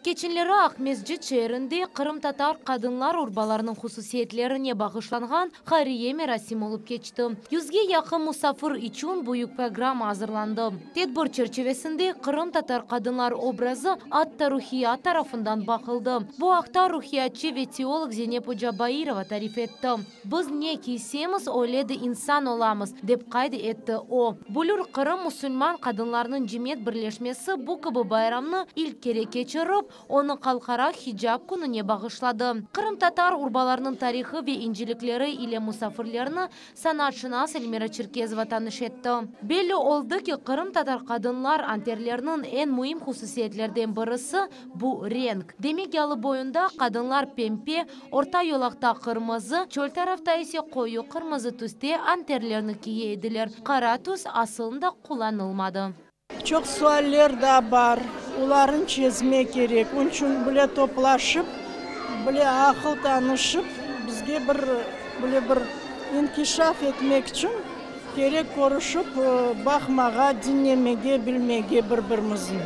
Кечинлери Акмезжит шээринде кырым-татар кадынлар урбаларынын хусусиетлерине багышланган Харие мерасим болуп кечти. 100ге якын мусафыр үчүн буюк программа азырланды. Тедбир черчевесинде кырым-татар кадынлар образы Атта Рухия тарафынан бакылды. Бу акта рухиятчы ve теолог Зенеп Жабаирова тариф этти. Биз не кийсемиз ойледи инсан оламыз, деп кайды этти о. Булур кырым мусульман кадынларынын жимет бирлешмеси бу кыбы байрамны илкере кечирип, оны калкара хиджаб күнүнө багышлады. Кырым-татар урбаларынын тарихы ve инжиликлери иле мусафирлерни санатчынас Эльмира Черкезова тааныш этти. Белли олду ки кырым-татар кадынлар антерлеринин эң муhim хусусиетлерден бириси бу ренг. Демек ялы боюнда кадынлар пемпе, орта йолакта кырмызы, чөл тарафта эсе кою кырмызы түсте антерлерни кийедилер. Кара түс асылында кулланылмады. Çok sualler da var. Uların çözme gerek. Onun için böyle toplaşıp, böyle akıl tanışıp, bizge bir inkişaf etmek için gerek konuşup, bakmağa, dinlemege, bilmege birbirimizin.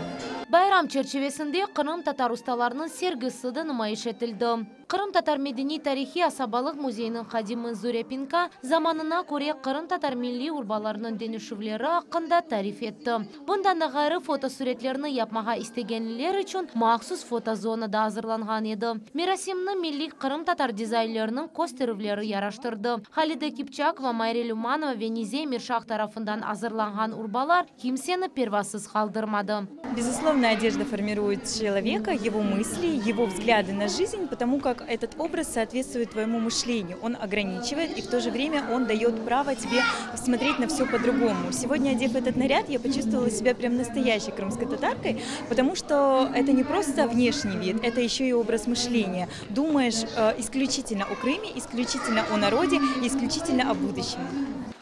Bayram çerçevesinde Kırım-Tatar ustalarının sergisi de nümayiş etildi. Kırım-Tatar Medeni Tarihi Asabalık Muzeyinin Kadimi Zurepinka zamanına göre Kırım-Tatar milli urbalarının dönüşümleri hakkında tarif etti. Bundan da gayrı fotosuretlerini yapmağa istegenler için mahsus fotozona da hazırlangan edi. Merasimni milli Kırım-Tatar dizaynlarının kosterivleri yaraştırdı. Halide Kipçak ve Mayrel Umanova ve Nize Mirşah tarafından hazırlangan urbalar kimseni pervasız kaldırmadı. Безусловно, одежда формирует человека, его мысли, его взгляды на жизнь, потому как этот образ соответствует твоему мышлению. Он ограничивает, и в то же время он дает право тебе смотреть на все по-другому. Сегодня, одев этот наряд, я почувствовала себя прям настоящей крымской татаркой, потому что это не просто внешний вид, это еще и образ мышления. Думаешь исключительно о Крыме, исключительно о народе, исключительно о будущем.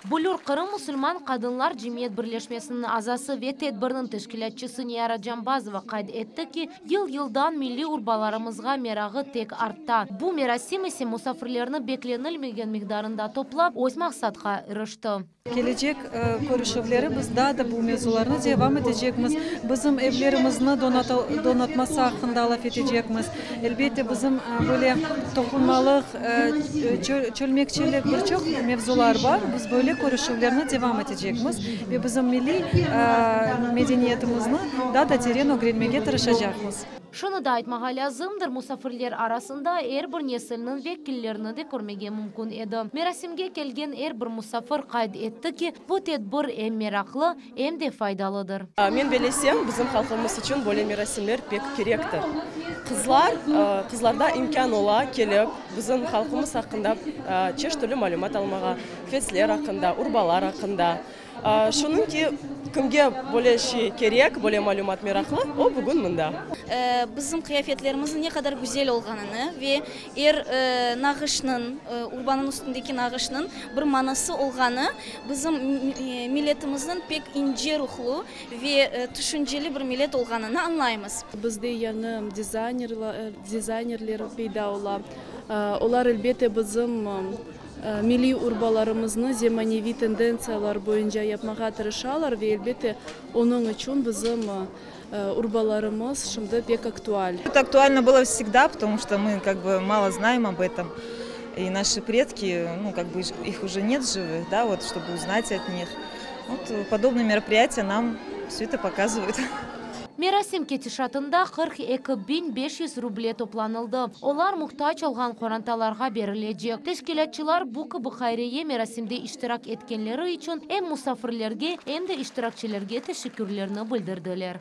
Булур Кырым мусульман кадынлар жимиет бирлешмесинин азасы ve тедбирнин тешкилатчысы Нияра Жамбазова кайд этти ки yıl-yıldan milli урбаларымызга мерагы тек артта. Бу мерасим эсе мусафирлерни бекленилмеген мигдарында топлап, өз максатка ырышты. Келечек көрүшүүлөрүбүз да бул мезуларны девам этежекмиз. Биздин evlerimizни донатмасы акында алып этежекмиз. Элбетте биздин böyle токунмалык, чөлмекчилик бир чок мевзулар бар. Биз böyle көрүшүүлөрүнү девам этежекмиz ve биздин милли медениетибизни да терең öğrenmege тырышачакмыз. Шуну да айтмага лазымдыр, мусафирлер арасында эр бир неслинин векилдерини да көрмөге мүмкүн эди. Мерасимге келген эр бир мусафир кайд этти ки бу тедбир эм мераклы, эм де пайдалыдыр. Мен белесем, биздин халкыбыз үчүн böyle мерасимдер пек керектир. Кызларда имкан ола келип, биздин халкыбыз акында чеч түрлүү маалымат алмага, феслер акында, урбалар акында. Шунун ки кимге болеşi керек, боле маалымат мераклы, о бүгүн мында. Bizim kıyafetlerimizin ne kadar güzel olganını ve nağışının, urbanın üstündeki nağışının bir manası olganı bizim milletimizin pek ince ruhlu ve düşünceli bir millet olganını anlayımız. Bizde yanı dizaynerler peyda ola. Olar elbette bizim milli urbalarımızı zemanevi tendensiyalar boyunca yapmaya tırışalar ve elbette onun için bizim урбаларымыз şimdi пек актуаль. Это актуально было всегда, потому что мы как бы мало знаем об этом. И наши предки, ну как бы их уже нет живых, да, вот чтобы узнать от них. Вот подобные мероприятия нам все это показывают. Мерасим кетишатында 42.500 рубле топланылды. Олар муктач алган коранталарга берилежек. Тешкилатчылар бу кыбы хайрие мерасимде иштирак эткенлери үчүн эм мусафирлерге, эм де иштиракчыларга тешеккүрлөрүн билдирдилер.